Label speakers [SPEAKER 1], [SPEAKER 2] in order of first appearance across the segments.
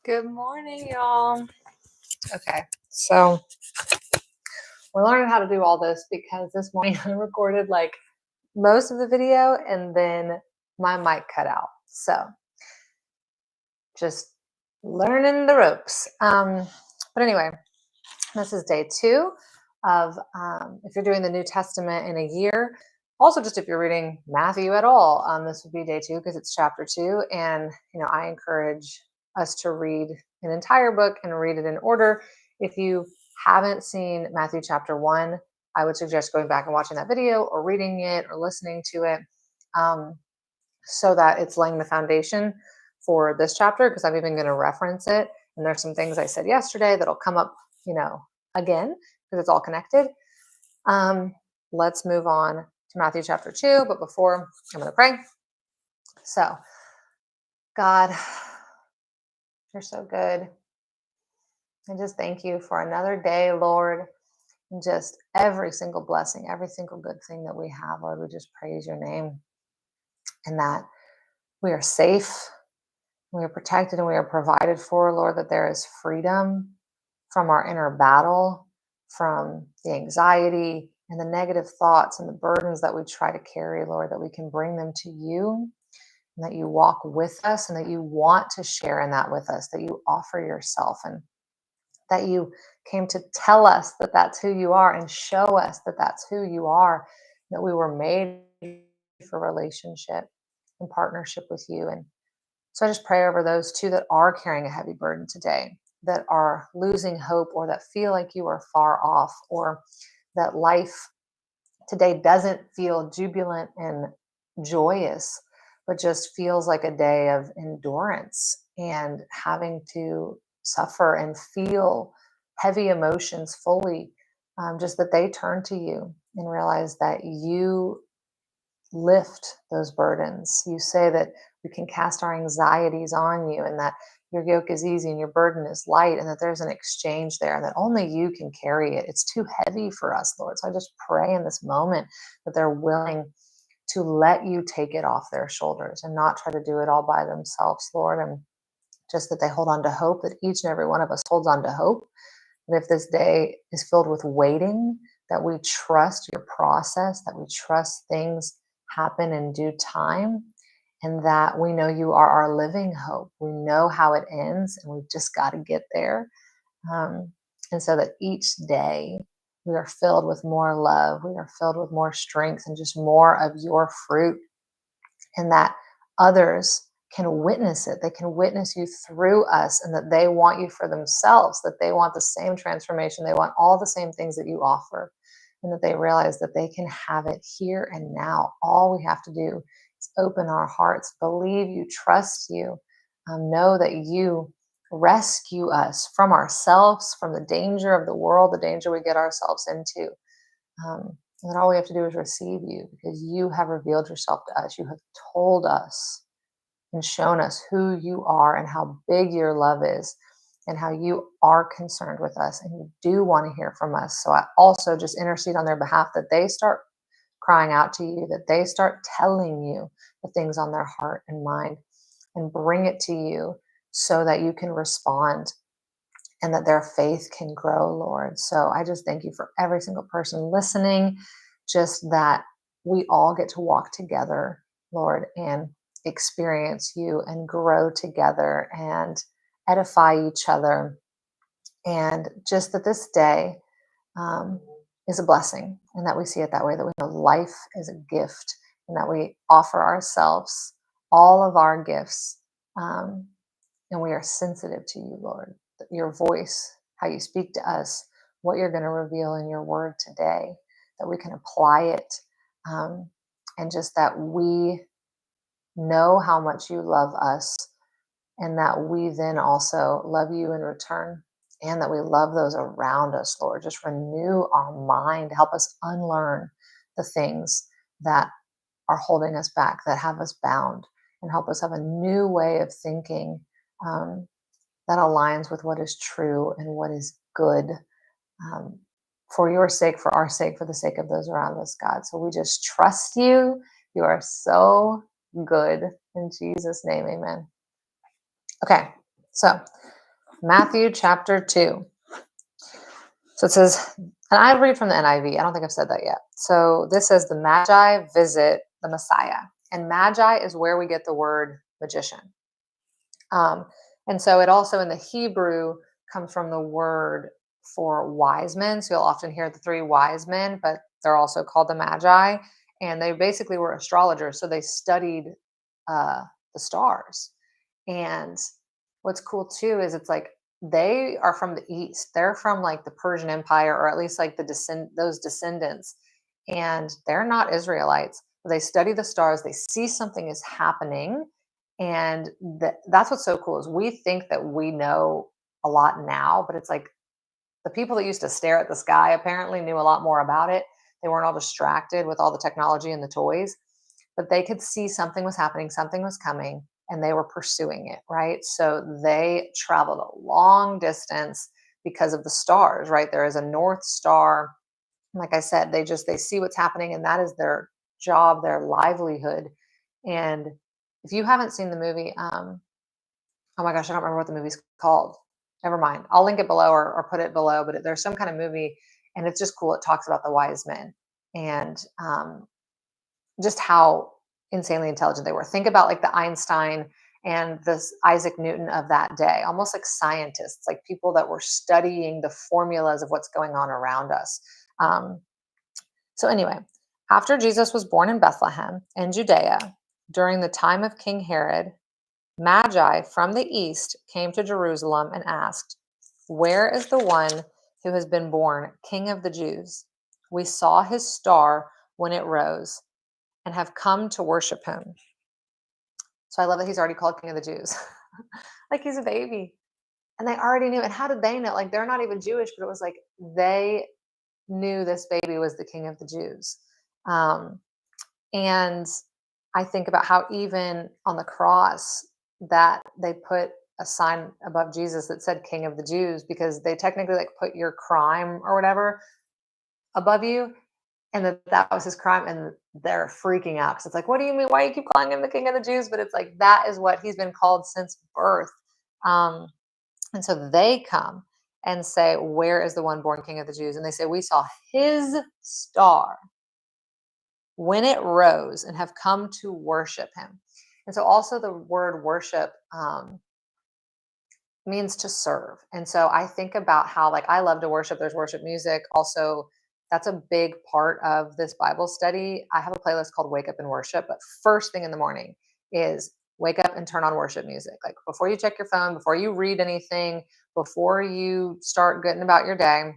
[SPEAKER 1] Good morning, y'all. Okay, so we're learning how to do all this because this morning I recorded like most of the video and then my mic cut out. So just learning the ropes. But anyway, this is day 2 of if you're doing the New Testament in a year. Also, just if you're reading Matthew at all, this would be day 2 because it's chapter 2. And I encourage us to read an entire book and read it in order. If you haven't seen Matthew chapter 1, I would suggest going back and watching that video or reading it or listening to it, so that it's laying the foundation for this chapter, because I'm even going to reference it. And there's some things I said yesterday that'll come up, again, because it's all connected. Let's move on to Matthew chapter 2. But before, I'm going to pray. So, God, you're so good. And just thank you for another day, Lord. And just every single blessing, every single good thing that we have, Lord, we just praise your name. And that we are safe, we are protected, and we are provided for, Lord, that there is freedom from our inner battle, from the anxiety and the negative thoughts and the burdens that we try to carry, Lord, that we can bring them to you, and that you walk with us, and that you want to share in that with us, that you offer yourself, and that you came to tell us that that's who you are and show us that that's who you are, that we were made for relationship and partnership with you. And so I just pray over those two that are carrying a heavy burden today, that are losing hope, or that feel like you are far off, or that life today doesn't feel jubilant and joyous, but just feels like a day of endurance and having to suffer and feel heavy emotions fully. Just that they turn to you and realize that you lift those burdens. You say that we can cast our anxieties on you, and that your yoke is easy and your burden is light, and that there's an exchange there, and that only you can carry it. It's too heavy for us, Lord. So I just pray in this moment that they're willing to let you take it off their shoulders and not try to do it all by themselves, Lord. And just that they hold on to hope, that each and every one of us holds on to hope. And if this day is filled with waiting, that we trust your process, that we trust things happen in due time, and that we know you are our living hope. We know how it ends, and we've just got to get there. And so that each day we are filled with more love, we are filled with more strength, and just more of your fruit, and that others can witness it. They can witness you through us, and that they want you for themselves, that they want the same transformation. They want all the same things that you offer, and that they realize that they can have it here and now. All we have to do is open our hearts, believe you, trust you, know that you rescue us from ourselves, from the danger of the world, the danger we get ourselves into. And then all we have to do is receive you, because you have revealed yourself to us. You have told us and shown us who you are and how big your love is, and how you are concerned with us, and you do want to hear from us. So I also just intercede on their behalf, that they start crying out to you, that they start telling you the things on their heart and mind, and bring it to you so that you can respond, and that their faith can grow, Lord. So I just thank you for every single person listening, just that we all get to walk together, Lord, and experience you and grow together and edify each other. And just that this day is a blessing, and that we see it that way, that we know life is a gift, and that we offer ourselves, all of our gifts, and we are sensitive to you, Lord, your voice, how you speak to us, what you're going to reveal in your word today, that we can apply it, and just that we know how much you love us, and that we then also love you in return, and that we love those around us, Lord. Just renew our mind, help us unlearn the things that are holding us back, that have us bound, and help us have a new way of thinking, that aligns with what is true and what is good, um, for your sake, for our sake, for the sake of those around us, God. So we just trust you. You are so good. In Jesus' name, amen. Okay, so Matthew chapter 2. So it says, and I read from the NIV. I don't think I've said that yet. So this says, the Magi visit the Messiah. And Magi is where we get the word magician. Um, and so it also in the Hebrew comes from the word for wise men. So you'll often hear the three wise men, but they're also called the Magi. And they basically were astrologers. So they studied the stars. And what's cool too is it's like they are from the east. They're from like the Persian Empire, or at least like those descendants. And they're not Israelites. They study the stars. They see something is happening, and that's what's so cool is we think that we know a lot now, but it's like the people that used to stare at the sky apparently knew a lot more about it. They weren't all distracted with all the technology and the toys, but they could see something was happening, something was coming, and they were pursuing it, right? So they traveled a long distance because of the stars, right? There is a North Star. Like I said, they see what's happening, and that is their job, their livelihood. And if you haven't seen the movie, oh my gosh, I don't remember what the movie's called. Never mind. I'll link it below or put it below, but there's some kind of movie, and it's just cool. It talks about the wise men and just how insanely intelligent they were. Think about like the Einstein and this Isaac Newton of that day, almost like scientists, like people that were studying the formulas of what's going on around us. Um, so, anyway, after Jesus was born in Bethlehem in Judea during the time of King Herod, Magi from the east came to Jerusalem and asked, "Where is the one who has been born King of the Jews? We saw his star when it rose and have come to worship him." So I love that he's already called King of the Jews. Like he's a baby. And they already knew. And how did they know? Like they're not even Jewish, but it was like they knew this baby was the King of the Jews. Um, and I think about how even on the cross that they put a sign above Jesus that said King of the Jews, because they technically like put your crime or whatever above you, and that was his crime, and they're freaking out because it's like, what do you mean? Why do you keep calling him the King of the Jews? But it's like that is what he's been called since birth. Um, and so they come and say, "Where is the one born King of the Jews?" And they say, "We saw his star when it rose and have come to worship him." And so also the word worship means to serve. And so I think about how like I love to worship. There's worship music. Also, that's a big part of this Bible study. I have a playlist called Wake Up and Worship, but first thing in the morning is wake up and turn on worship music. Like before you check your phone, before you read anything, before you start getting about your day,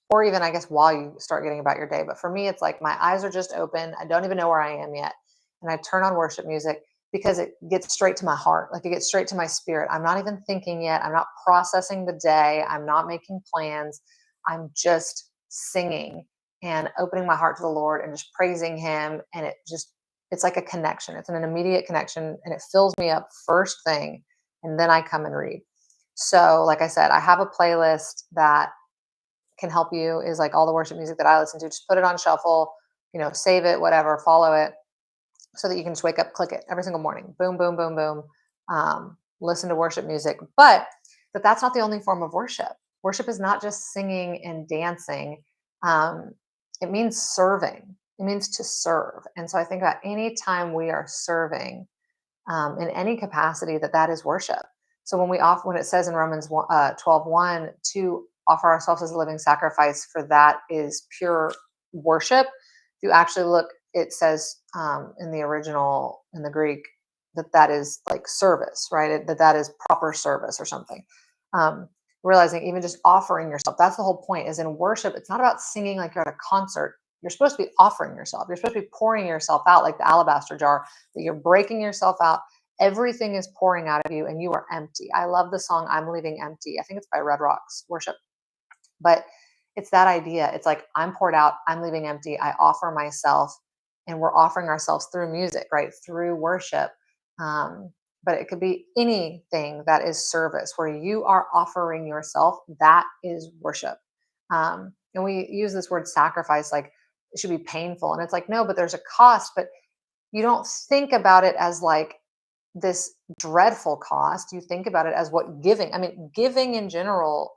[SPEAKER 1] or even I guess while you start getting about your day. But for me, it's like my eyes are just open. I don't even know where I am yet. And I turn on worship music because it gets straight to my heart. Like it gets straight to my spirit. I'm not even thinking yet. I'm not processing the day. I'm not making plans. I'm just singing and opening my heart to the Lord and just praising him. And it's like a connection. It's an immediate connection and it fills me up first thing. And then I come and read. So, like I said, I have a playlist that can help you is like all the worship music that I listen to. Just put it on shuffle, save it, whatever, follow it so that you can just wake up, click it every single morning. Boom, boom, boom, boom. Listen to worship music. But that's not the only form of worship. Worship is not just singing and dancing. It means serving. It means to serve. And so I think about any time we are serving in any capacity, that is worship. So when it says in Romans 12:1 to offer ourselves as a living sacrifice, for that is pure worship. If you actually look, it says in the original, in the Greek, that is like service, right? That is proper service or something. Realizing even just offering yourself, that's the whole point, is in worship. It's not about singing like you're at a concert. You're supposed to be offering yourself. You're supposed to be pouring yourself out like the alabaster jar, that you're breaking yourself out. Everything is pouring out of you and you are empty. I love the song I'm Leaving Empty. I think it's by Red Rocks Worship. But it's that idea. It's like I'm poured out, I'm leaving empty. I offer myself, and we're offering ourselves through music, right? Through worship. But it could be anything that is service where you are offering yourself. That is worship. And we use this word sacrifice like it should be painful. And it's like, no, but there's a cost. But you don't think about it as like this dreadful cost, you think about it as what giving, I mean, giving in general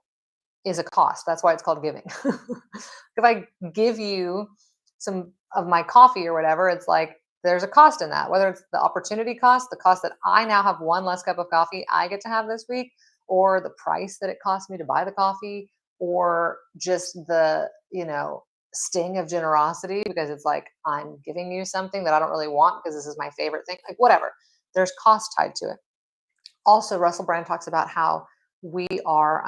[SPEAKER 1] is a cost. That's why it's called giving. If I give you some of my coffee or whatever, it's like there's a cost in that, whether it's the opportunity cost, the cost that I now have one less cup of coffee I get to have this week, or the price that it cost me to buy the coffee, or just the, sting of generosity because it's like I'm giving you something that I don't really want because this is my favorite thing, like whatever. There's cost tied to it. Also, Russell Brand talks about how we are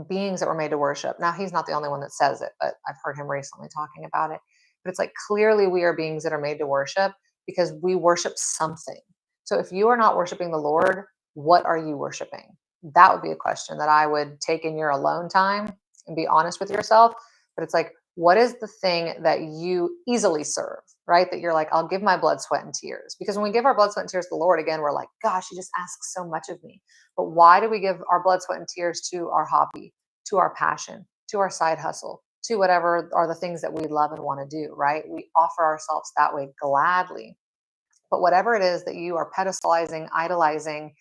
[SPEAKER 1] beings that were made to worship. Now, he's not the only one that says it, but I've heard him recently talking about it. But it's like clearly we are beings that are made to worship because we worship something. So if you are not worshiping the Lord, what are you worshiping? That would be a question that I would take in your alone time and be honest with yourself. But it's like, what is the thing that you easily serve, right? That you're like, I'll give my blood, sweat, and tears. Because when we give our blood, sweat, and tears to the Lord, again, we're like, gosh, he just asks so much of me. But why do we give our blood, sweat, and tears to our hobby, to our passion, to our side hustle, to whatever are the things that we love and want to do, right? We offer ourselves that way gladly. But whatever it is that you are pedestalizing, idolizing,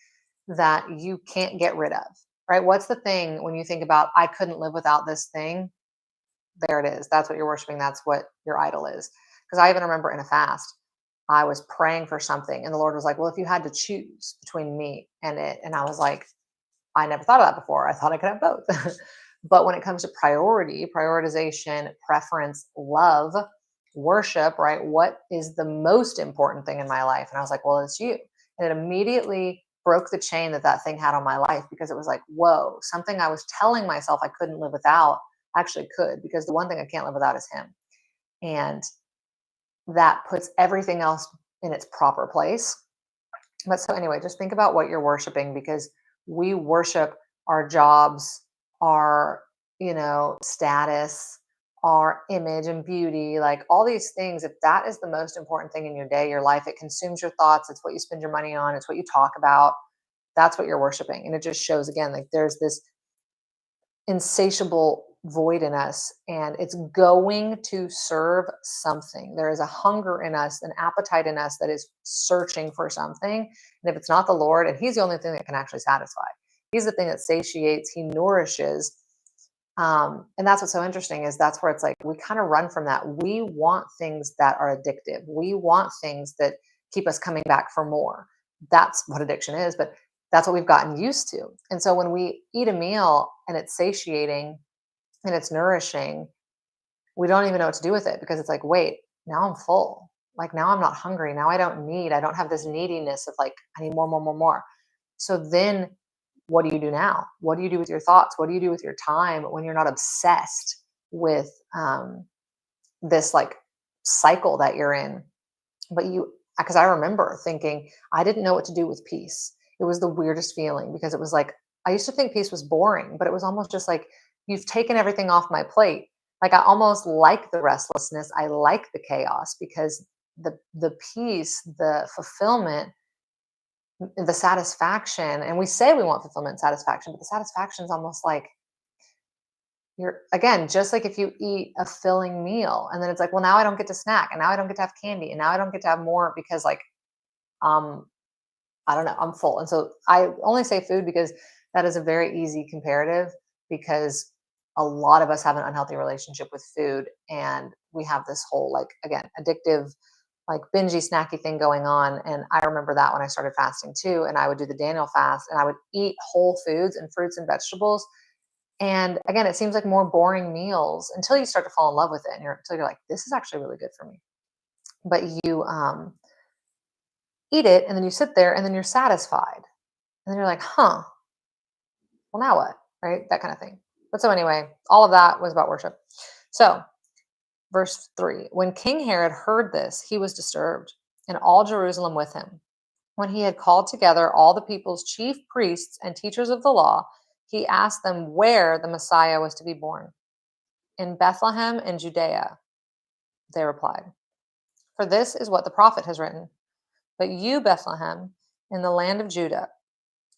[SPEAKER 1] that you can't get rid of, right? What's the thing when you think about, I couldn't live without this thing? There it is. That's what you're worshiping. That's what your idol is. Because I even remember in a fast, I was praying for something, and the Lord was like, well, if you had to choose between me and it, and I was like, I never thought of that before. I thought I could have both. But when it comes to priority, prioritization, preference, love, worship, right? What is the most important thing in my life? And I was like, well, it's you. And it immediately broke the chain that that thing had on my life because it was like, whoa, something I was telling myself I couldn't live without actually could, because the one thing I can't live without is him. And that puts everything else in its proper place. But so anyway, just think about what you're worshiping, because we worship our jobs, our, status, our image and beauty, like all these things. If that is the most important thing in your day, your life, it consumes your thoughts, it's what you spend your money on, it's what you talk about. That's what you're worshiping. And it just shows again, like there's this insatiable void in us, and it's going to serve something. There is a hunger in us, an appetite in us that is searching for something. And if it's not the Lord, and he's the only thing that can actually satisfy, he's the thing that satiates, he nourishes. And that's what's so interesting, is that's where it's like we kind of run from that. We want things that are addictive, we want things that keep us coming back for more. That's what addiction is. But that's what we've gotten used to. And so when we eat a meal and it's satiating and it's nourishing, we don't even know what to do with it, because it's like, wait, now I'm full. Like now I'm not hungry. Now I don't have this neediness of like, I need more, more, more, more. So then what do you do now? What do you do with your thoughts? What do you do with your time when you're not obsessed with this like cycle that you're in? But because I remember thinking, I didn't know what to do with peace. It was the weirdest feeling, because it was like, I used to think peace was boring, but it was almost just like, you've taken everything off my plate. Like I almost like the restlessness. I like the chaos, because the peace, the fulfillment, the satisfaction, and we say we want fulfillment and satisfaction, but the satisfaction is almost like, you're again, just like if you eat a filling meal and then it's like, well, now I don't get to snack, and now I don't get to have candy, and now I don't get to have more because like, um, I don't know, I'm full. And so I only say food because that is a very easy comparative, because a lot of us have an unhealthy relationship with food, and we have this whole like, again, addictive, like bingy snacky thing going on. And I remember that when I started fasting too, and I would do the Daniel fast, and I would eat whole foods and fruits and vegetables. And again, it seems like more boring meals until you start to fall in love with it, and until you're like, this is actually really good for me. But you eat it, and then you sit there, and then you're satisfied, and then you're like, huh, well, now what? Right? That kind of thing. But so anyway, all of that was about worship. So verse 3, when King Herod heard this, he was disturbed, and all Jerusalem with him. When he had called together all the people's chief priests and teachers of the law, he asked them where the Messiah was to be born. In Bethlehem in Judea, they replied. For this is what the prophet has written. But you, Bethlehem, in the land of Judah,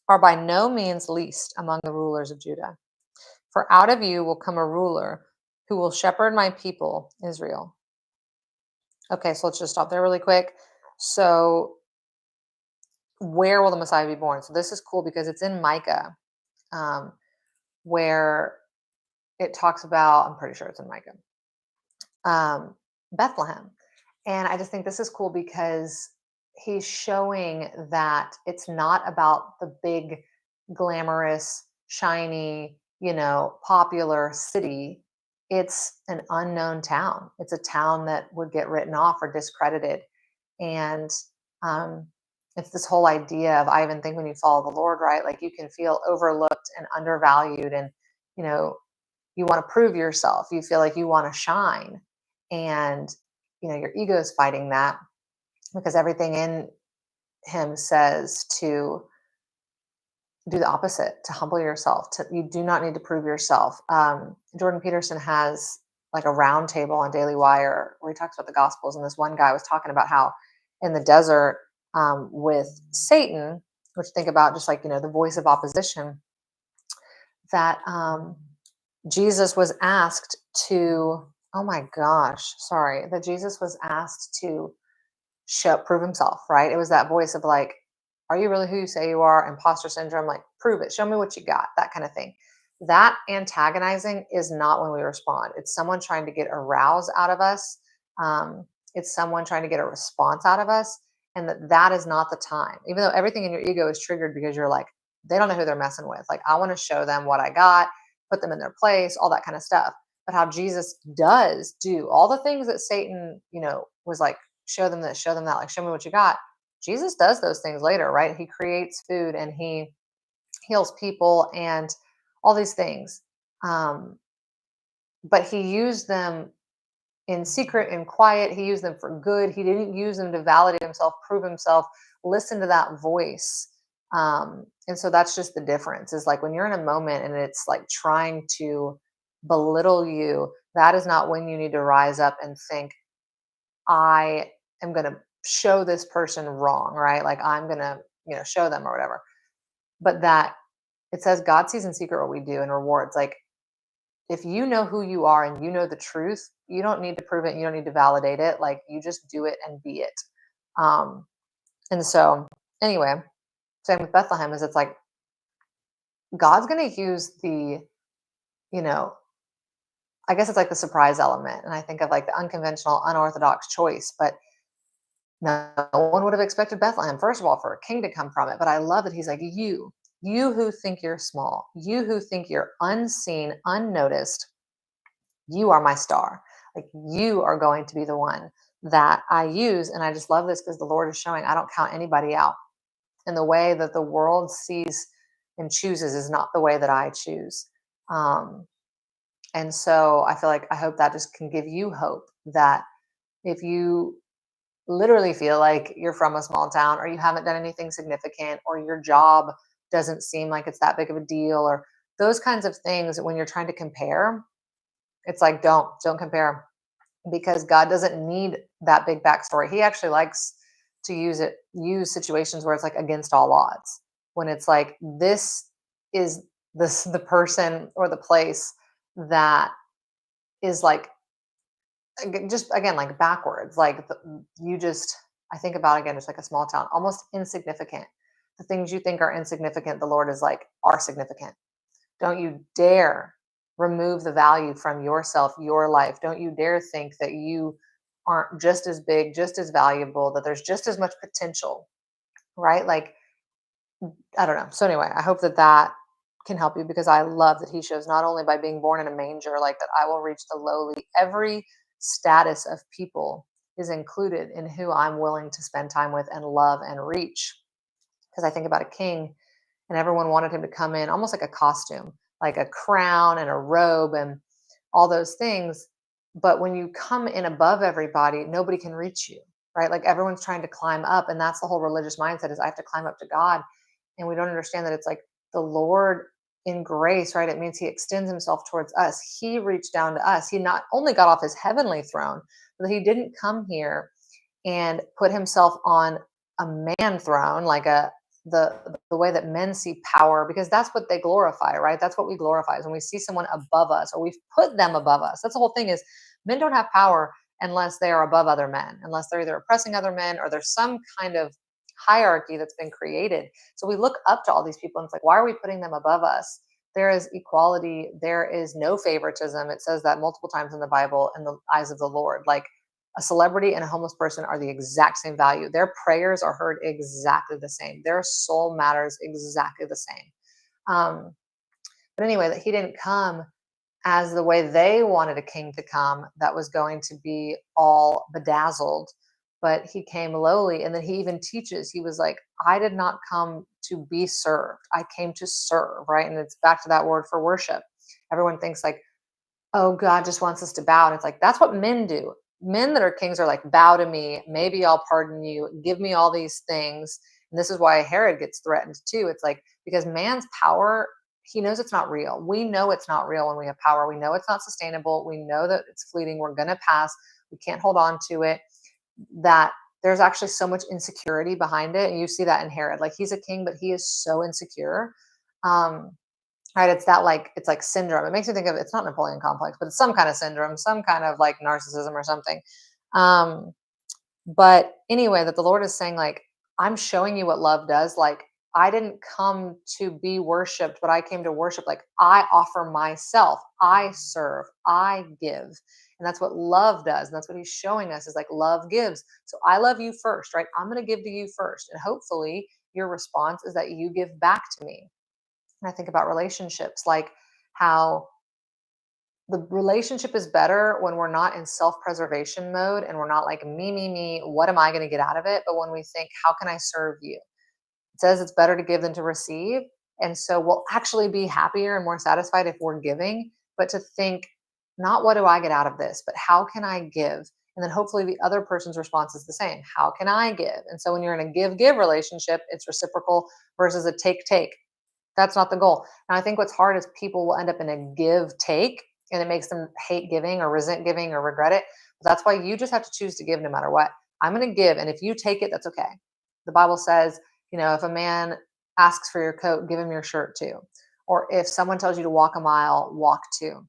[SPEAKER 1] are by no means least among the rulers of Judah. For out of you will come a ruler who will shepherd my people, Israel. Okay, so let's just stop there really quick. So where will the Messiah be born? So this is cool because it's in Micah, um, where it talks about, I'm pretty sure it's in Micah, Bethlehem. And I just think this is cool because he's showing that it's not about the big, glamorous, shiny, popular city. It's an unknown town. It's a town that would get written off or discredited. And um, it's this whole idea of, I even think when you follow the Lord, right? Like you can feel overlooked and undervalued, and you know, you want to prove yourself. You feel like you want to shine, and your ego is fighting that because everything in him says to do the opposite, to humble yourself. You do not need to prove yourself. Jordan Peterson has like a round table on Daily Wire where he talks about the Gospels, and this one guy was talking about how in the desert with Satan, which think about just like the voice of opposition, that Jesus was asked to. Oh my gosh, sorry. That Jesus was asked to prove himself, right? It was that voice of like, are you really who you say you are? Imposter syndrome, like, prove it, show me what you got, that kind of thing. That antagonizing is not when we respond. It's someone trying to get a rouse out of us. It's someone trying to get a response out of us. And that is not the time, even though everything in your ego is triggered because you're like, they don't know who they're messing with. Like, I want to show them what I got, put them in their place, all that kind of stuff. But how Jesus does do all the things that Satan, was like, show them this, show them that, like, show me what you got. Jesus does those things later, right? He creates food and he heals people and all these things. But he used them in secret and quiet. He used them for good. He didn't use them to validate himself, prove himself, listen to that voice. And so that's just the difference, is like when you're in a moment and it's like trying to belittle you, that is not when you need to rise up and think, I am going to show this person wrong, right? Like I'm going to, show them or whatever. But that it says God sees in secret what we do and rewards. Like if you know who you are and you know the truth, you don't need to prove it. You don't need to validate it. Like you just do it and be it. Um, and so anyway, same with Bethlehem is it's like God's going to use you know, I guess it's like the surprise element. And I think of like the unconventional, unorthodox choice, but no one would have expected Bethlehem, first of all, for a king to come from it. But I love that he's like, you who think you're small, you who think you're unseen, unnoticed, you are my star. Like you are going to be the one that I use. And I just love this because the Lord is showing I don't count anybody out. And the way that the world sees and chooses is not the way that I choose. Um, and so I feel like I hope that just can give you hope that if you literally feel like you're from a small town or you haven't done anything significant or your job doesn't seem like it's that big of a deal or those kinds of things, when you're trying to compare, it's like don't compare, because God doesn't need that big backstory. He actually likes to use situations where it's like against all odds, when it's like this is the person or the place that is like just again like backwards, like you just, I think about again just like a small town, almost insignificant. The things you think are insignificant, the Lord is like are significant. Don't you dare remove the value from yourself, your life. Don't you dare think that you aren't just as big, just as valuable, that there's just as much potential, right? Like I don't know. So anyway, I hope that that can help you, because I love that he shows not only by being born in a manger, like that I will reach the lowly. Every status of people is included in who I'm willing to spend time with and love and reach. Because I think about a king and everyone wanted him to come in almost like a costume, like a crown and a robe and all those things. But when you come in above everybody, nobody can reach you, right? Like everyone's trying to climb up. And that's the whole religious mindset, is I have to climb up to God. And we don't understand that it's like the Lord in grace, right? It means he extends himself towards us. He reached down to us. He not only got off his heavenly throne, but he didn't come here and put himself on a man throne, like the way that men see power, because that's what they glorify, right? That's what we glorify, is when we see someone above us or we've put them above us. That's the whole thing, is men don't have power unless they are above other men, unless they're either oppressing other men or there's some kind of hierarchy that's been created. So we look up to all these people and it's like, why are we putting them above us? There is equality, there is no favoritism. It says that multiple times in the Bible in the eyes of the Lord. Like a celebrity and a homeless person are the exact same value. Their prayers are heard exactly the same. Their soul matters exactly the same. Um, but anyway, that he didn't come as the way they wanted a king to come that was going to be all bedazzled, but he came lowly. And then he even teaches, he was like, I did not come to be served, I came to serve, right? And it's back to that word for worship. Everyone thinks like, oh, God just wants us to bow, and it's like, that's what men do. Men that are kings are like, bow to me, maybe I'll pardon you, give me all these things. And this is why Herod gets threatened too. It's like, because man's power, he knows it's not real. We know it's not real when we have power. We know it's not sustainable. We know that it's fleeting. We're going to pass. We can't hold on to it. That there's actually so much insecurity behind it. And you see that in Herod. Like, he's a king, but he is so insecure. Um, right. It's that, like, it's like syndrome. It makes me think of, it's not Napoleon complex, but it's some kind of syndrome, some kind of like narcissism or something. Um, but anyway, that the Lord is saying, like, I'm showing you what love does. Like, I didn't come to be worshiped, but I came to worship. Like, I offer myself, I serve, I give. And that's what love does. And that's what he's showing us, is like, love gives. So I love you first, right? I'm going to give to you first. And hopefully your response is that you give back to me. And I think about relationships, like how the relationship is better when we're not in self-preservation mode and we're not like, me, what am I going to get out of it? But when we think, how can I serve you? It says it's better to give than to receive. And so we'll actually be happier and more satisfied if we're giving, but to think, not what do I get out of this, but how can I give? And then hopefully the other person's response is the same. How can I give? And so when you're in a give relationship, it's reciprocal versus a take. That's not the goal. And I think what's hard is people will end up in a give take, and it makes them hate giving or resent giving or regret it. But that's why you just have to choose to give no matter what. I'm going to give. And if you take it, that's okay. The Bible says, if a man asks for your coat, give him your shirt too. Or if someone tells you to walk a mile, walk two.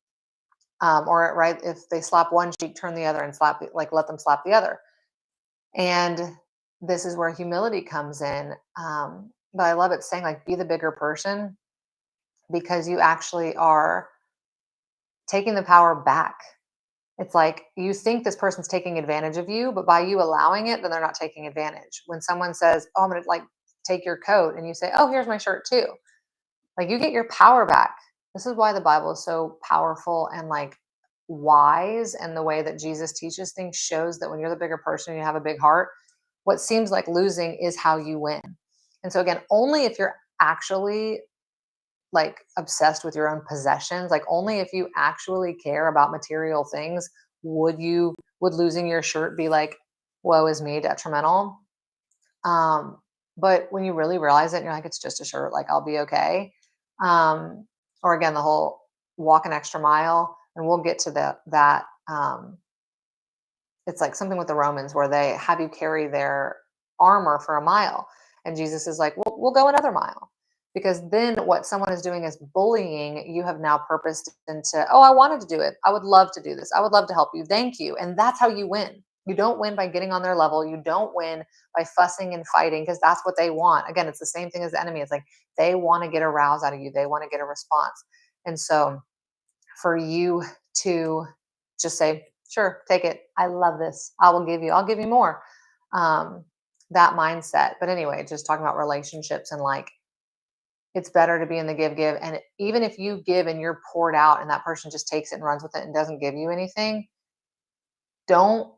[SPEAKER 1] Or right, if they slap one cheek, turn the other and let them slap the other. And this is where humility comes in. But I love it saying, like, be the bigger person, because you actually are taking the power back. It's like, you think this person's taking advantage of you, but by you allowing it, then they're not taking advantage. When someone says, oh, I'm going to like take your coat, and you say, oh, here's my shirt too. Like, you get your power back. This is why the Bible is so powerful and like wise. And the way that Jesus teaches things shows that when you're the bigger person, you have a big heart, what seems like losing is how you win. And so again, only if you're actually like obsessed with your own possessions, like only if you actually care about material things, would losing your shirt be like, woe is me, detrimental. um but when you really realize it and you're like, it's just a shirt, like I'll be okay. um or again, the whole walk an extra mile, and we'll get to that. It's like something with the Romans where they have you carry their armor for a mile. And Jesus is like, well, we'll go another mile. Because then what someone is doing is bullying. You have now purposed into, oh, I wanted to do it. I would love to do this. I would love to help you. Thank you. And that's how you win. You don't win by getting on their level. You don't win by fussing and fighting, because that's what they want. Again, it's the same thing as the enemy. It's like they want to get a rouse out of you. They want to get a response. And so for you to just say, sure, take it. I love this. I'll give you more. Um, that mindset. But anyway, just talking about relationships, and like, it's better to be in the give. And even if you give and you're poured out and that person just takes it and runs with it and doesn't give you anything, don't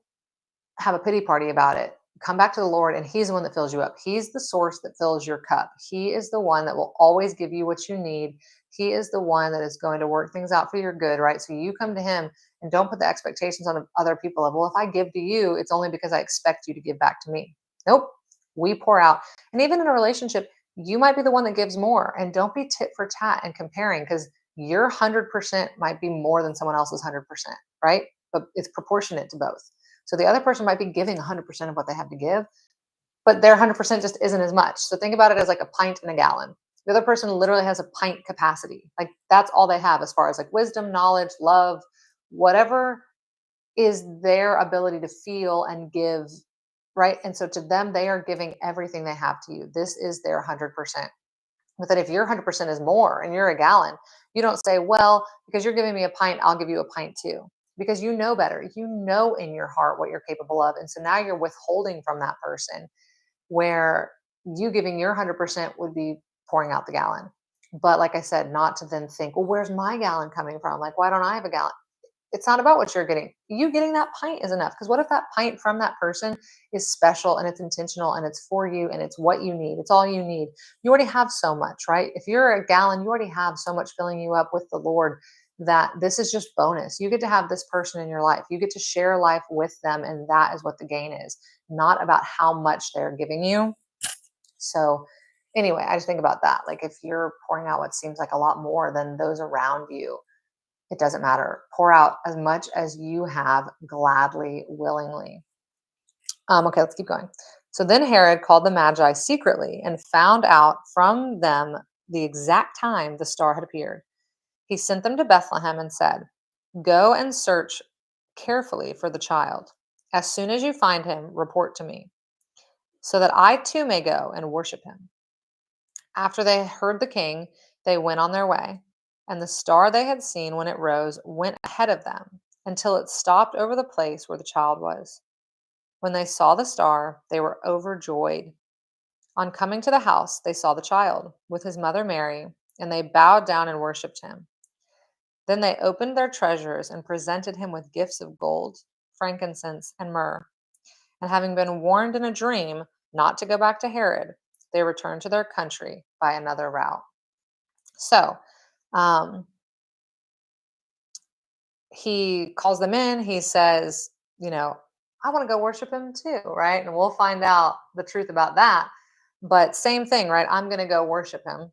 [SPEAKER 1] have a pity party about it. Come back to the Lord, and he's the one that fills you up. He's the source that fills your cup. He is the one that will always give you what you need. He is the one that is going to work things out for your good, right? So you come to him, and don't put the expectations on other people of, well, if I give to you, it's only because I expect you to give back to me. Nope. We pour out. And even in a relationship, you might be the one that gives more, and don't be tit for tat and comparing, because your 100% might be more than someone else's 100%, right? But it's proportionate to both. So the other person might be giving 100% of what they have to give, but their 100% just isn't as much. So think about it as like a pint and a gallon. The other person literally has a pint capacity. Like, that's all they have as far as like wisdom, knowledge, love, whatever is their ability to feel and give right? And so to them, they are giving everything they have to you. This is their 100%. But then if your 100% is more and you're a gallon, you don't say, well, because you're giving me a pint, I'll give you a pint too. Because you know better. You know in your heart what you're capable of. And so now you're withholding from that person, where you giving your 100% would be pouring out the gallon. But like I said, not to then think, well, where's my gallon coming from? Like, why don't I have a gallon? It's not about what you're getting. You getting that pint is enough. Because what if that pint from that person is special and it's intentional and it's for you and it's what you need? It's all you need. You already have so much, right? If you're a gallon, you already have so much filling you up with the Lord, that this is just bonus. You get to have this person in your life. You get to share life with them. And that is what the gain is, not about how much they're giving you. So, anyway, I just think about that. Like, if you're pouring out what seems like a lot more than those around you, it doesn't matter. Pour out as much as you have gladly, willingly. Okay, let's keep going. So then Herod called the Magi secretly and found out from them the exact time the star had appeared. He sent them to Bethlehem and said, go and search carefully for the child. As soon as you find him, report to me, so that I too may go and worship him. After they heard the king, they went on their way, and the star they had seen when it rose went ahead of them until it stopped over the place where the child was. When they saw the star, they were overjoyed. On coming to the house, they saw the child with his mother Mary, and they bowed down and worshipped him. Then they opened their treasures and presented him with gifts of gold, frankincense, and myrrh. And having been warned in a dream not to go back to Herod, they returned to their country by another route. So, um, he calls them in. He says, I want to go worship him too, right? And we'll find out the truth about that. But same thing, right? I'm going to go worship him.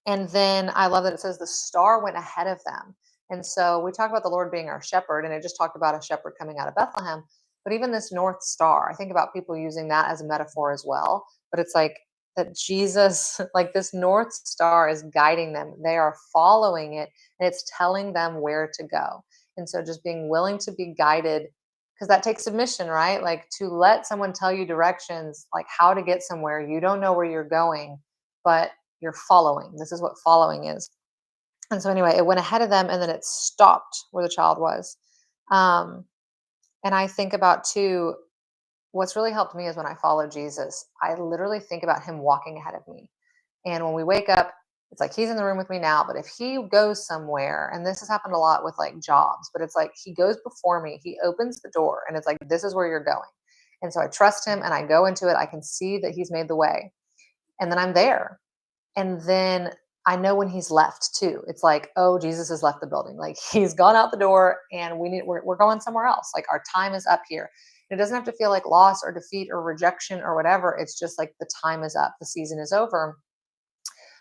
[SPEAKER 1] And then I love that it says the star went ahead of them. And so we talk about the Lord being our shepherd, and it just talked about a shepherd coming out of Bethlehem. But even this North Star, I think about people using that as a metaphor as well. But it's like that Jesus, like this North Star is guiding them. They are following it, and it's telling them where to go. And so just being willing to be guided, because that takes submission, right? Like, to let someone tell you directions, like how to get somewhere. You don't know where you're going, but you're following. This is what following is. And so anyway, it went ahead of them, and then it stopped where the child was. Um, and I think about too, what's really helped me is when I follow Jesus, I literally think about him walking ahead of me. And when we wake up, it's like he's in the room with me now. But if he goes somewhere, and this has happened a lot with like jobs, but it's like he goes before me, he opens the door, and it's like, this is where you're going. And so I trust him and I go into it. I can see that he's made the way. And then I'm there. And then I know when he's left too. It's like, oh, Jesus has left the building. Like, he's gone out the door, and we're going somewhere else. Like, our time is up here. It doesn't have to feel like loss or defeat or rejection or whatever. It's just like the time is up. The season is over.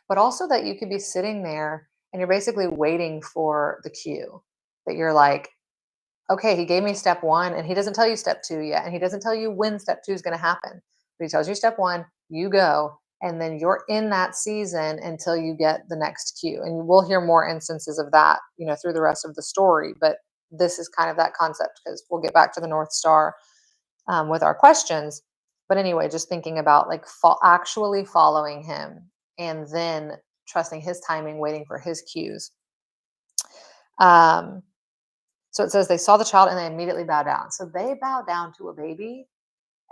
[SPEAKER 1] But also that you could be sitting there and you're basically waiting for the cue, that you're like, okay, he gave me step one, and he doesn't tell you step two yet. And he doesn't tell you when step two is going to happen. But he tells you step one, you go, and then you're in that season until you get the next cue. And we'll hear more instances of that, through the rest of the story. But this is kind of that concept, because we'll get back to the North Star with our questions. But anyway, just thinking about like actually following him, and then trusting his timing, waiting for his cues. So it says they saw the child and they immediately bow down. So they bow down to a baby,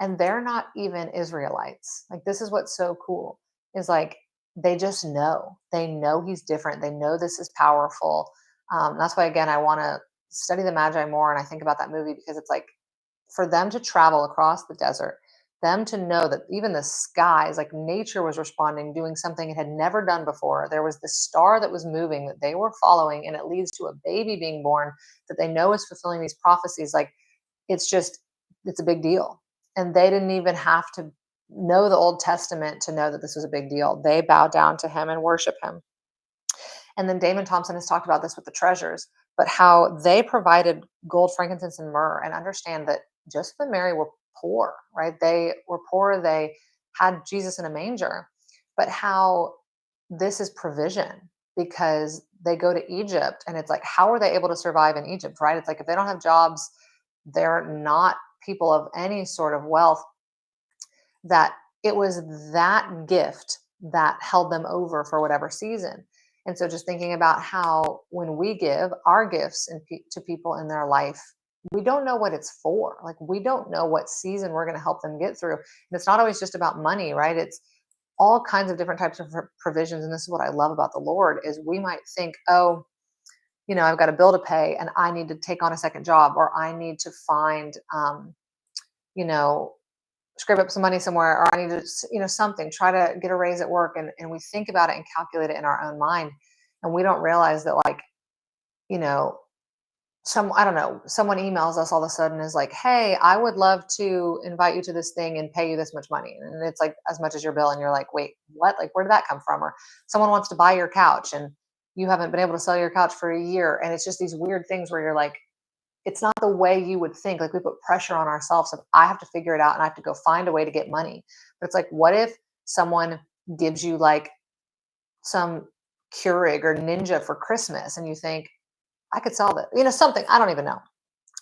[SPEAKER 1] and they're not even Israelites. Like, this is what's so cool, is like, they just know. They know he's different. They know this is powerful. That's why, again, I want to study the Magi more. And I think about that movie, because it's like, for them to travel across the desert, them to know that even the skies, like nature was responding, doing something it had never done before. There was this star that was moving that they were following, and it leads to a baby being born that they know is fulfilling these prophecies. Like, it's a big deal. And they didn't even have to know the Old Testament to know that this was a big deal. They bow down to him and worship him. And then Damon Thompson has talked about this with the treasures, but how they provided gold, frankincense, and myrrh. And understand that Joseph and Mary were poor, right? They were poor. They had Jesus in a manger, but how this is provision, because they go to Egypt, and it's like, how are they able to survive in Egypt, right? It's like, if they don't have jobs, they're not people of any sort of wealth, that it was that gift that held them over for whatever season. And so just thinking about how when we give our gifts to people in their life, we don't know what it's for. Like we don't know what season we're going to help them get through. And it's not always just about money, right? It's all kinds of different types of provisions. And this is what I love about the Lord is we might think, oh, I've got a bill to pay and I need to take on a second job, or I need to find, you know, scrape up some money somewhere, or I need to, something, try to get a raise at work. And we think about it and calculate it in our own mind. And we don't realize that, like, you know, I don't know, someone emails us all of a sudden is like, hey, I would love to invite you to this thing and pay you this much money. And it's like as much as your bill. And you're like, wait, what? Like, where did that come from? Or someone wants to buy your couch and you haven't been able to sell your couch for a year. And it's just these weird things where you're like, it's not the way you would think. Like we put pressure on ourselves of I have to figure it out and I have to go find a way to get money. But it's like, what if someone gives you like some Keurig or Ninja for Christmas and you think, I could sell that, something, I don't even know.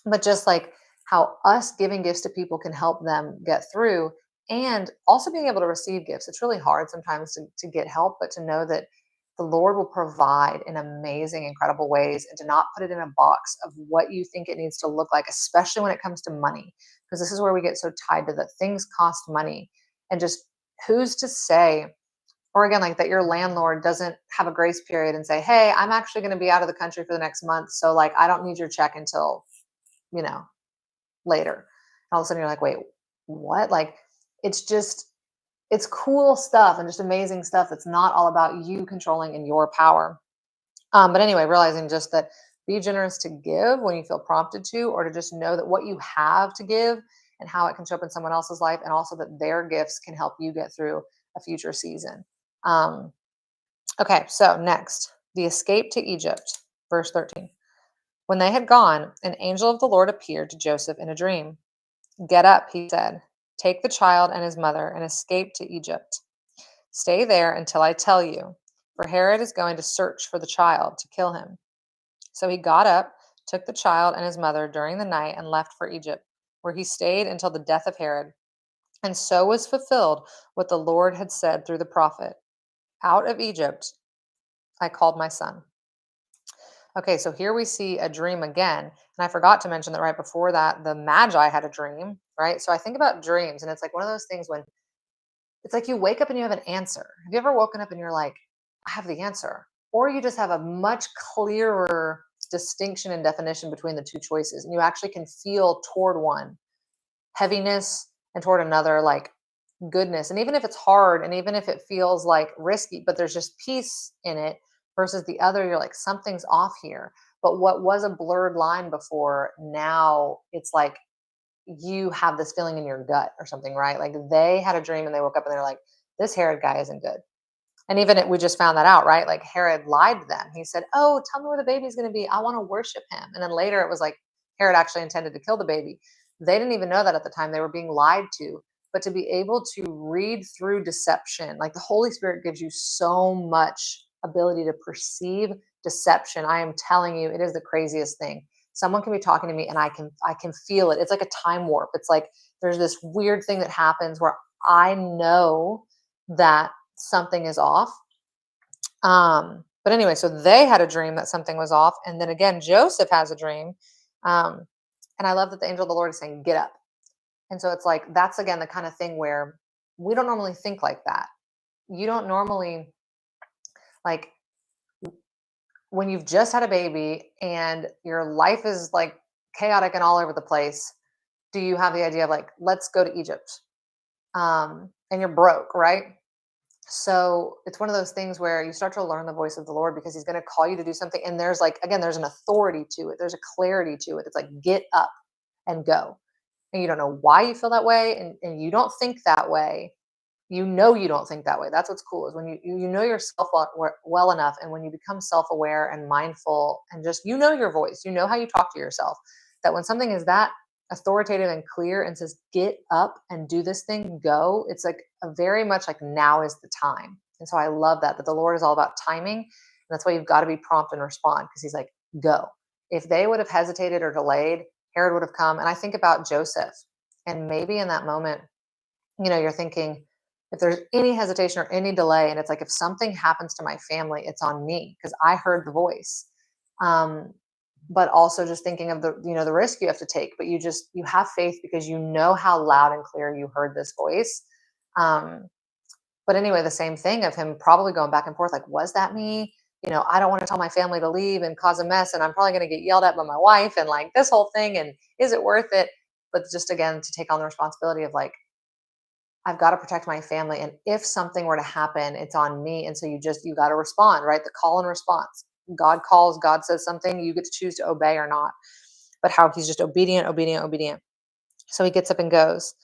[SPEAKER 1] But just like how us giving gifts to people can help them get through, and also being able to receive gifts. It's really hard sometimes to get help, but to know that the Lord will provide in amazing, incredible ways, and to not put it in a box of what you think it needs to look like, especially when it comes to money. Because this is where we get so tied to that things cost money. And just who's to say, or again, like that your landlord doesn't have a grace period and say, hey, I'm actually going to be out of the country for the next month. So like, I don't need your check until, you know, later. And all of a sudden you're like, wait, what? Like, it's cool stuff and just amazing stuff. That's not all about you controlling in your power. But anyway, realizing just that be generous to give when you feel prompted to, or to just know that what you have to give and how it can show up in someone else's life, and also that their gifts can help you get through a future season. Um, okay, so next, the escape to Egypt, verse 13. When they had gone, an angel of the Lord appeared to Joseph in a dream. Get up, he said. Take the child and his mother and escape to Egypt. Stay there until I tell you, for Herod is going to search for the child to kill him. So he got up, took the child and his mother during the night, and left for Egypt, where he stayed until the death of Herod. And so was fulfilled what the Lord had said through the prophet, out of Egypt I called my son. Okay, so here we see a dream again. And I forgot to mention that right before that, the Magi had a dream, right? So I think about dreams, and it's like one of those things when it's like you wake up and you have an answer. Have you ever woken up and you're like, I have the answer? Or you just have a much clearer distinction and definition between the two choices, and you actually can feel toward one heaviness and toward another like goodness. And even if it's hard and even if it feels like risky, but there's just peace in it, versus the other, you're like, something's off here. But what was a blurred line before, now it's like you have this feeling in your gut or something, right? Like they had a dream and they woke up and they're like, this Herod guy isn't good. And even we just found that out, right? Like Herod lied to them. He said, oh, tell me where the baby's going to be. I want to worship him. And then later it was like Herod actually intended to kill the baby. They didn't even know that at the time. They were being lied to. But to be able to read through deception, like the Holy Spirit gives you so much ability to perceive deception. I am telling you, it is the craziest thing. Someone can be talking to me and I can feel it. It's like a time warp. It's like there's this weird thing that happens where I know that something is off. But anyway, so they had a dream that something was off. And then again, Joseph has a dream. And I love that the angel of the Lord is saying, get up. And so it's like, that's again, the kind of thing where we don't normally think like that. You don't normally, like, when you've just had a baby and your life is like chaotic and all over the place, do you have the idea of like, let's go to Egypt? And you're broke, right? So it's one of those things where you start to learn the voice of the Lord, because he's going to call you to do something. And there's like, again, there's an authority to it. There's a clarity to it. It's like, get up and go. And you don't know why you feel that way. And you don't think that way. You don't think that way. That's what's cool, is when you know yourself well enough. And when you become self-aware and mindful and just, your voice, how you talk to yourself, that when something is that authoritative and clear and says, get up and do this thing, go, it's like a very much like now is the time. And so I love that the Lord is all about timing. And that's why you've got to be prompt and respond, because he's like, go. If they would have hesitated or delayed, Herod would have come. And I think about Joseph. And maybe in that moment, you're thinking, if there's any hesitation or any delay, and it's like, if something happens to my family, it's on me because I heard the voice. Um, but also just thinking of the risk you have to take, but you have faith because you know how loud and clear you heard this voice. Um, but anyway, the same thing of him probably going back and forth, like, was that me? I don't want to tell my family to leave and cause a mess, and I'm probably going to get yelled at by my wife, and like this whole thing. And is it worth it? But just again, to take on the responsibility of like, I've got to protect my family. And if something were to happen, it's on me. And so you got to respond, right? The call and response. God calls, God says something, you get to choose to obey or not. But how he's just obedient, obedient, obedient. So he gets up and goes.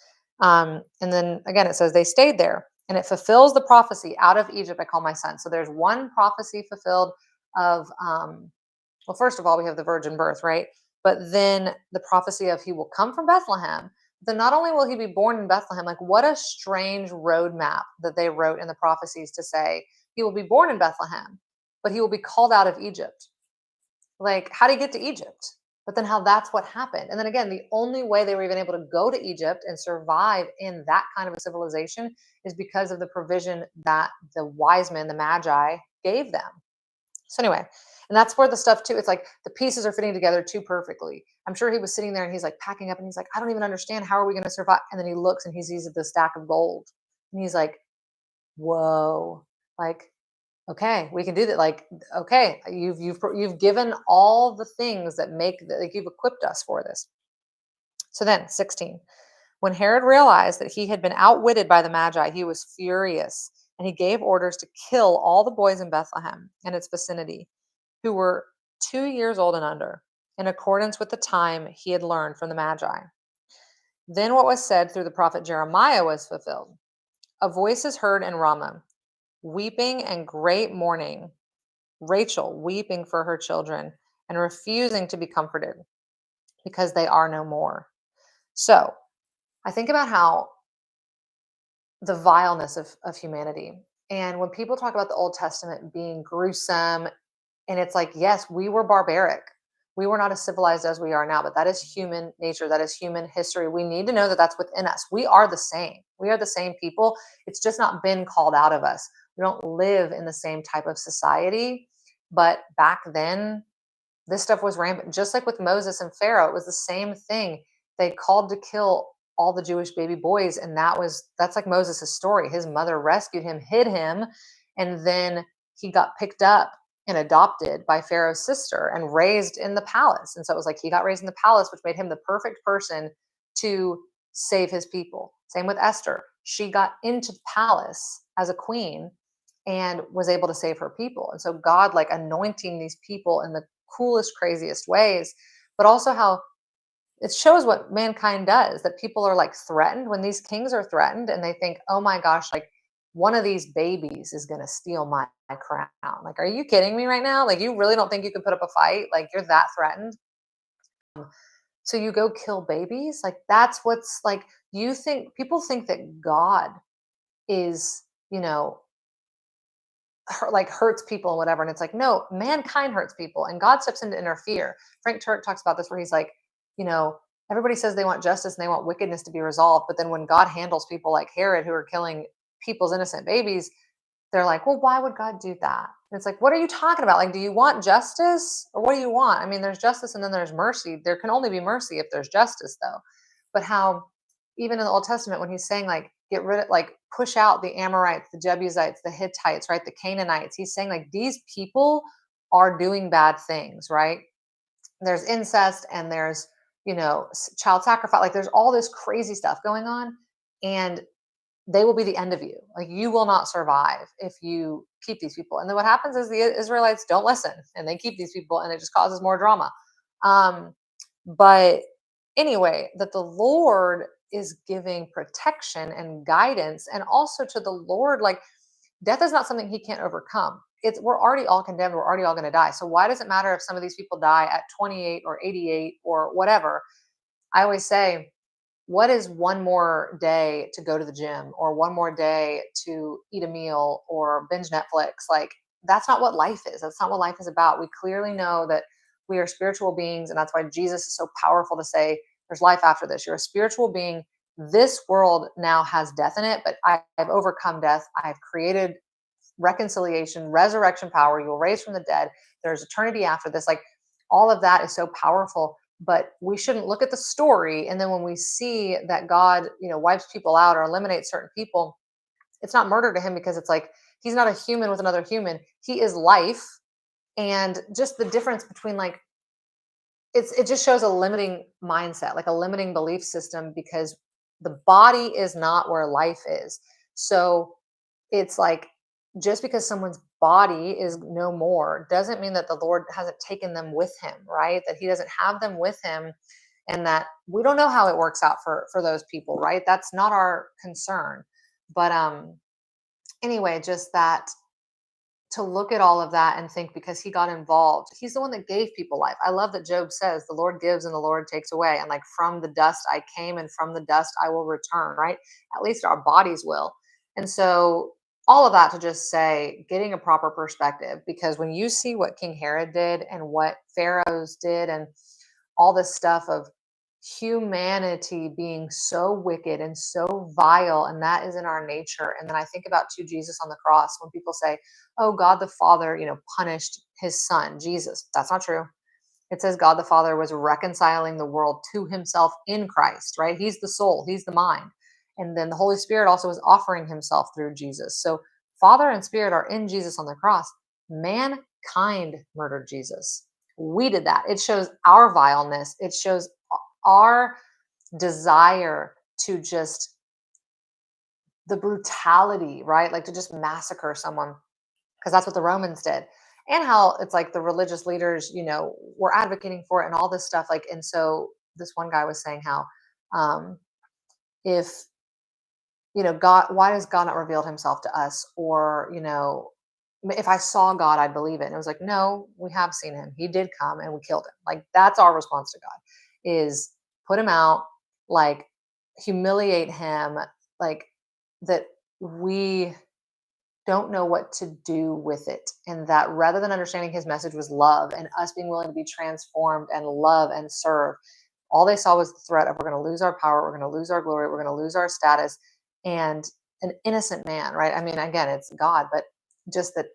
[SPEAKER 1] And then again, it says they stayed there, and it fulfills the prophecy, out of Egypt I call my son. So there's one prophecy fulfilled of, well, first of all, we have the virgin birth, right? But then the prophecy of he will come from Bethlehem. Then not only will he be born in Bethlehem, like what a strange roadmap that they wrote in the prophecies to say he will be born in Bethlehem, but he will be called out of Egypt. Like, how did he get to Egypt? But then how that's what happened. And then again, the only way they were even able to go to Egypt and survive in that kind of a civilization is because of the provision that the wise men, the magi, gave them. So anyway, and that's where the stuff too, it's like the pieces are fitting together too perfectly. I'm sure he was sitting there and he's like packing up and he's like, I don't even understand. How are we going to survive? And then he looks and he sees the stack of gold. And he's like, whoa, like, okay, we can do that. Like, okay, you've given all the things that like you've equipped us for this. So then 16, when Herod realized that he had been outwitted by the Magi, he was furious, and he gave orders to kill all the boys in Bethlehem and its vicinity who were 2 years old and under, in accordance with the time he had learned from the Magi. Then what was said through the prophet Jeremiah was fulfilled. A voice is heard in Ramah, weeping and great mourning, Rachel weeping for her children and refusing to be comforted because they are no more. So I think about how the vileness of humanity. And when people talk about the Old Testament being gruesome, and it's like, yes, we were barbaric. We were not as civilized as we are now, but that is human nature. That is human history. We need to know that that's within us. We are the same. We are the same people. It's just not been called out of us. We don't live in the same type of society. But back then, this stuff was rampant. Just like with Moses and Pharaoh, it was the same thing. They called to kill all the Jewish baby boys, and that's like Moses' story. His mother rescued him, hid him, and then he got picked up and adopted by Pharaoh's sister and raised in the palace. And so it was like he got raised in the palace, which made him the perfect person to save his people. Same with Esther. She got into the palace as a queen and was able to save her people. And so God, like, anointing these people in the coolest, craziest ways, but also how it shows what mankind does, that people are like threatened when these kings are threatened and they think, oh my gosh, like one of these babies is going to steal my crown. Like, are you kidding me right now? Like, you really don't think you can put up a fight? Like, you're that threatened. So you go kill babies? Like, that's what's like, people think that God is, like hurts people and whatever. And it's like, no, mankind hurts people and God steps in to interfere. Frank Turk talks about this where he's like, everybody says they want justice and they want wickedness to be resolved. But then when God handles people like Herod, who are killing people's innocent babies, they're like, well, why would God do that? And it's like, what are you talking about? Like, do you want justice or what do you want? I mean, there's justice and then there's mercy. There can only be mercy if there's justice, though. But how, even in the Old Testament, when he's saying, like, get rid of, like, push out the Amorites, the Jebusites, the Hittites, right? The Canaanites, he's saying, like, these people are doing bad things, right? There's incest and there's, child sacrifice. Like, there's all this crazy stuff going on. And they will be the end of you. Like, you will not survive if you keep these people. And then what happens is the Israelites don't listen and they keep these people and it just causes more drama. But anyway, that the Lord is giving protection and guidance, and also to the Lord, like, death is not something he can't overcome. We're already all condemned. We're already all going to die. So why does it matter if some of these people die at 28 or 88 or whatever? I always say, what is one more day to go to the gym or one more day to eat a meal or binge Netflix? Like, that's not what life is. That's not what life is about. We clearly know that we are spiritual beings. And that's why Jesus is so powerful to say there's life after this. You're a spiritual being. this world now has death in it, but I've overcome death. I've created reconciliation, resurrection power. You will raise from the dead. There's eternity after this. Like all of that is so powerful. But we shouldn't look at the story. And then when we see that God, wipes people out or eliminates certain people, it's not murder to him because it's like he's not a human with another human. He is life. And just the difference between like it just shows a limiting mindset, like a limiting belief system, because the body is not where life is. So it's like just because someone's body is no more doesn't mean that the Lord hasn't taken them with him, right? That he doesn't have them with him, and that we don't know how it works out for those people, right? That's not our concern. But anyway, just that to look at all of that and think because he got involved, he's the one that gave people life. I love that Job says, the Lord gives and the Lord takes away. And like, from the dust I came and from the dust I will return, right? At least our bodies will. And so, all of that to just say, getting a proper perspective, because when you see what King Herod did and what Pharaohs did and all this stuff of humanity being so wicked and so vile, and that is in our nature. And then I think about to Jesus on the cross when people say, oh, God the Father, punished his son, Jesus. That's not true. It says God the Father was reconciling the world to himself in Christ, right? He's the soul, he's the mind. And then the Holy Spirit also was offering himself through Jesus. So Father and Spirit are in Jesus on the cross. Mankind murdered Jesus. We did that. It shows our vileness. It shows our desire to just the brutality, right? Like to just massacre someone, because that's what the Romans did. And how it's like the religious leaders, were advocating for it and all this stuff. Like, and so this one guy was saying how if, God, why does God not revealed himself to us? Or, if I saw God, I'd believe it. And it was like, no, we have seen him. He did come and we killed him. Like, that's our response to God, is put him out, like humiliate him, like that we don't know what to do with it. And that rather than understanding his message was love and us being willing to be transformed and love and serve, all they saw was the threat of we're going to lose our power, we're going to lose our glory, we're going to lose our status. And an innocent man, right? I mean, again, it's God, but just that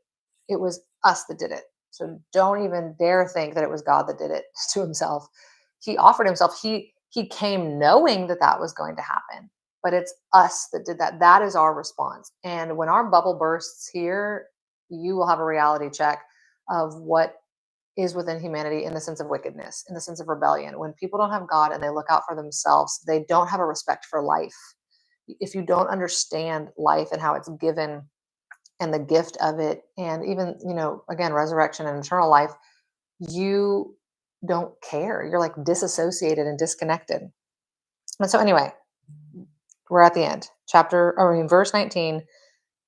[SPEAKER 1] it was us that did it. So don't even dare think that it was God that did it to himself. He offered himself. He came knowing that that was going to happen, but it's us that did that. That is our response. And when our bubble bursts here, you will have a reality check of what is within humanity in the sense of wickedness, in the sense of rebellion. When people don't have God and they look out for themselves, they don't have a respect for life. If you don't understand life and how it's given and the gift of it, and even, again, resurrection and eternal life, you don't care. You're like disassociated and disconnected. And so, anyway, we're at the end. Verse 19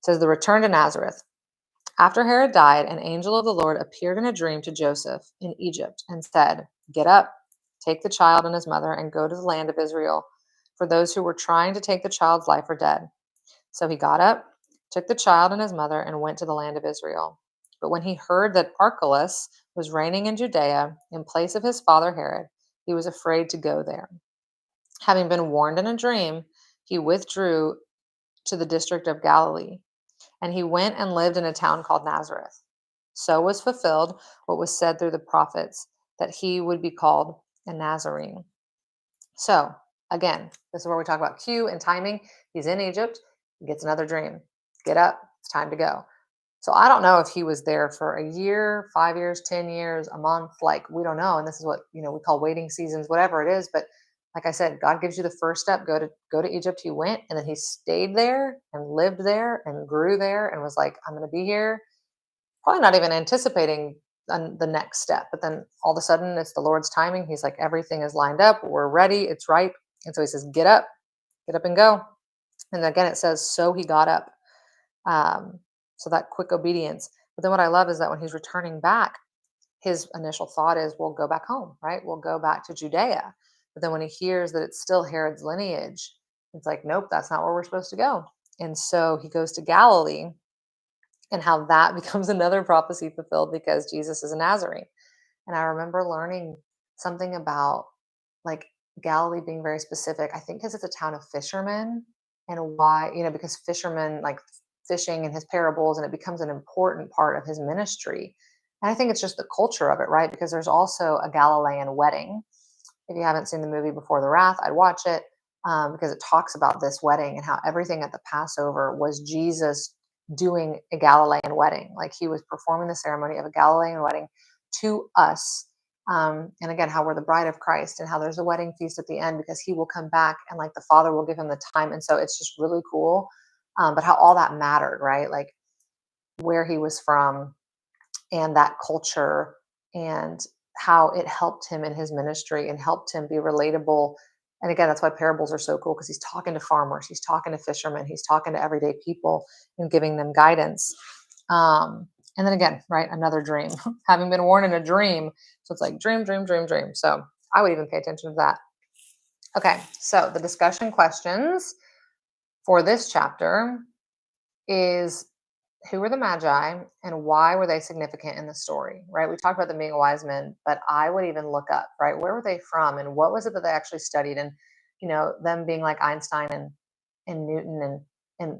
[SPEAKER 1] says, the return to Nazareth. After Herod died, an angel of the Lord appeared in a dream to Joseph in Egypt and said, get up, take the child and his mother, and go to the land of Israel, for those who were trying to take the child's life are dead. So he got up, took the child and his mother, and went to the land of Israel. But when he heard that Archelaus was reigning in Judea in place of his father Herod, he was afraid to go there. Having been warned in a dream, he withdrew to the district of Galilee, and he went and lived in a town called Nazareth. So was fulfilled what was said through the prophets, that he would be called a Nazarene. So, again, this is where we talk about cue and timing. He's in Egypt, he gets another dream. Get up, it's time to go. So I don't know if he was there for a year, 5 years, 10 years, a month, like we don't know. And this is what, we call waiting seasons, whatever it is. But like I said, God gives you the first step, go to Egypt. He went, and then he stayed there and lived there and grew there and was like, I'm going to be here. Probably not even anticipating the next step. But then all of a sudden it's the Lord's timing. He's like, everything is lined up. We're ready. It's ripe. And so he says, get up and go. And again, it says, so he got up. So that quick obedience. But then what I love is that when he's returning back, his initial thought is, we'll go back home, right? We'll go back to Judea. But then when he hears that it's still Herod's lineage, it's like, nope, that's not where we're supposed to go. And so he goes to Galilee, and how that becomes another prophecy fulfilled because Jesus is a Nazarene. And I remember learning something about like Galilee being very specific, I think because it's a town of fishermen, and why, because fishermen like fishing in his parables, and it becomes an important part of his ministry. And I think it's just the culture of it, right? Because there's also a Galilean wedding. If you haven't seen the movie Before the Wrath, I'd watch it, because it talks about this wedding and how everything at the Passover was Jesus doing a Galilean wedding. Like he was performing the ceremony of a Galilean wedding to us. And again, how we're the bride of Christ, and how there's a wedding feast at the end because he will come back and like the Father will give him the time. And so it's just really cool. But how all that mattered, right? Like where he was from, and that culture, and how it helped him in his ministry and helped him be relatable. And again, that's why parables are so cool, because he's talking to farmers, he's talking to fishermen, he's talking to everyday people and giving them guidance. And then again, right, another dream, having been warned in a dream. So it's like dream, dream, dream, dream. So I would even pay attention to that. Okay, so the discussion questions for this chapter is, who were the Magi and why were they significant in the story, right? We talked about them being wise men, but I would even look up, right? Where were they from and what was it that they actually studied? And, them being like Einstein and Newton, and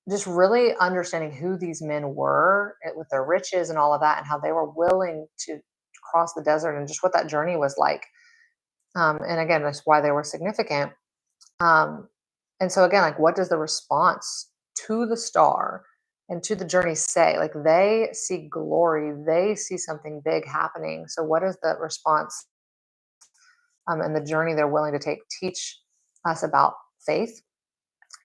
[SPEAKER 1] just really understanding who these men were, with their riches and all of that, and how they were willing to cross the desert, and just what that journey was like. And again, that's why they were significant. Um, and so again, like what does the response to the star and to the journey say? Like they see glory, they see something big happening. So what is the response, and the journey they're willing to take teach us about faith?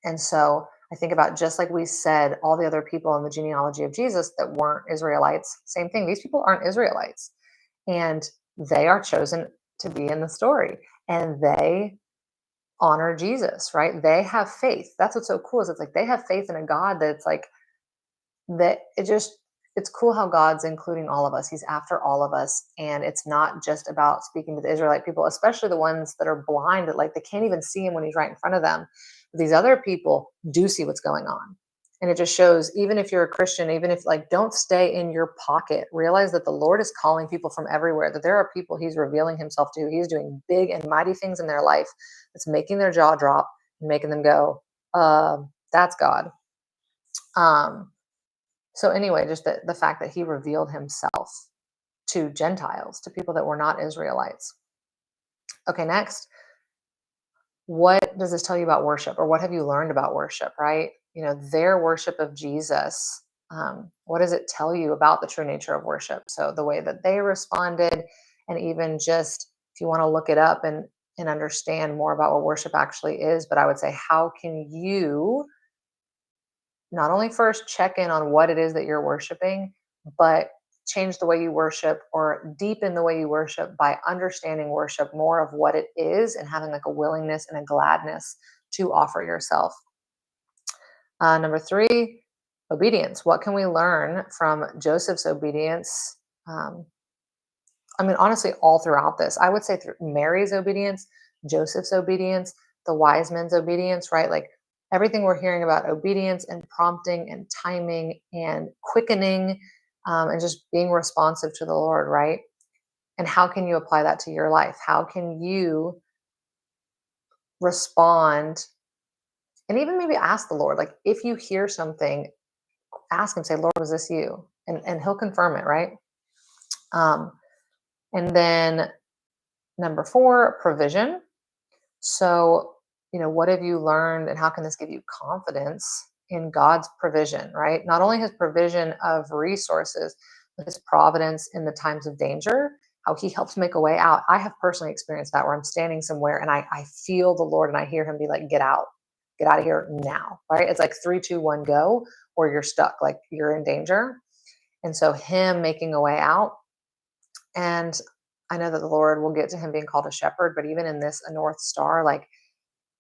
[SPEAKER 1] And so I think about, just like we said, all the other people in the genealogy of Jesus that weren't Israelites, same thing. These people aren't Israelites, and they are chosen to be in the story, and they honor Jesus, right? They have faith. That's what's so cool, is it's like they have faith in a God that's like, that it's cool how God's including all of us. He's after all of us. And it's not just about speaking to the Israelite people, especially the ones that are blind, that like they can't even see him when he's right in front of them. But these other people do see what's going on. And it just shows, even if you're a Christian, even if like, don't stay in your pocket, realize that the Lord is calling people from everywhere, that there are people he's revealing himself to. He's doing big and mighty things in their life that's making their jaw drop and making them go, that's God. So anyway, just the fact that he revealed himself to Gentiles, to people that were not Israelites. Okay, next, what does this tell you about worship, or what have you learned about worship, right? Their worship of Jesus. What does it tell you about the true nature of worship? So the way that they responded, and even just if you want to look it up and understand more about what worship actually is, but I would say, how can you not only first check in on what it is that you're worshiping, but change the way you worship, or deepen the way you worship by understanding worship more of what it is, and having like a willingness and a gladness to offer yourself. Number 3, obedience. What can we learn from Joseph's obedience? Honestly, all throughout this, I would say through Mary's obedience, Joseph's obedience, the wise men's obedience, right? Like everything we're hearing about obedience and prompting and timing and quickening, and just being responsive to the Lord, right? And how can you apply that to your life? How can you respond, and even maybe ask the Lord, like if you hear something, ask him, say, Lord, was this you? And he'll confirm it, right? And then number 4, provision. So, what have you learned, and how can this give you confidence in God's provision, right? Not only his provision of resources, but his providence in the times of danger, how he helps make a way out. I have personally experienced that, where I'm standing somewhere and I feel the Lord, and I hear him be like, get out of here now, right? It's like 3, 2, 1, go, or you're stuck, like you're in danger. And so him making a way out. And I know that the Lord, will get to him being called a shepherd, but even in this, a North Star, like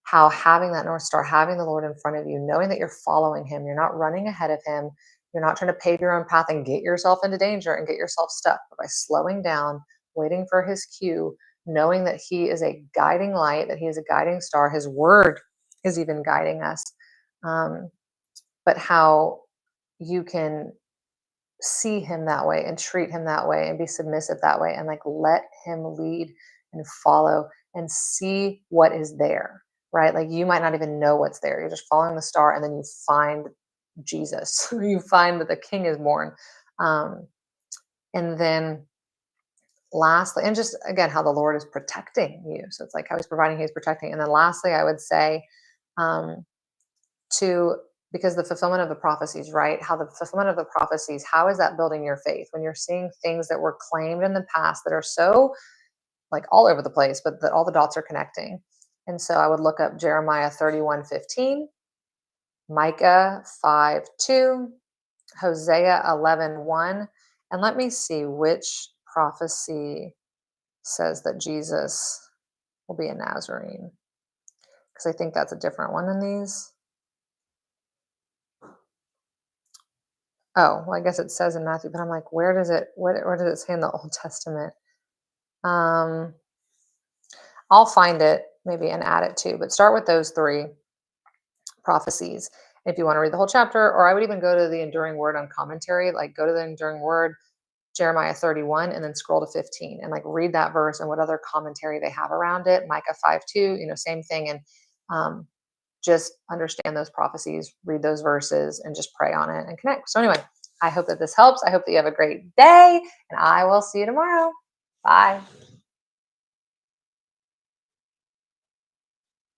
[SPEAKER 1] how having that North Star, having the Lord in front of you, knowing that you're following him, you're not running ahead of him, you're not trying to pave your own path and get yourself into danger and get yourself stuck, but by slowing down, waiting for his cue, knowing that he is a guiding light, that he is a guiding star, his word is even guiding us. But how you can see him that way and treat him that way and be submissive that way, and like let him lead and follow and see what is there, right? Like you might not even know what's there. You're just following the star and then you find Jesus. You find that the king is born. Um, and then lastly, and just again, how the Lord is protecting you. So it's like how he's providing, he's protecting. And then lastly, I would say, um, to because the fulfillment of the prophecies, right? How the fulfillment of the prophecies, how is that building your faith when you're seeing things that were claimed in the past that are so like all over the place, but that all the dots are connecting. And so I would look up Jeremiah 31:15, Micah 5:2, Hosea 11:1, and let me see which prophecy says that Jesus will be a Nazarene, because I think that's a different one than these. Oh, well, I guess it says in Matthew, but I'm like, where does it where does it say in the Old Testament? Um, I'll find it maybe and add it too, but start with those three prophecies. If you want to read the whole chapter, or I would even go to the Enduring Word on commentary, like go to the Enduring Word, Jeremiah 31, and then scroll to 15 and like read that verse and what other commentary they have around it. Micah 5:2, same thing. And um, just understand those prophecies, read those verses, and just pray on it and connect. So, anyway, I hope that this helps. I hope that you have a great day, and I will see you tomorrow. Bye.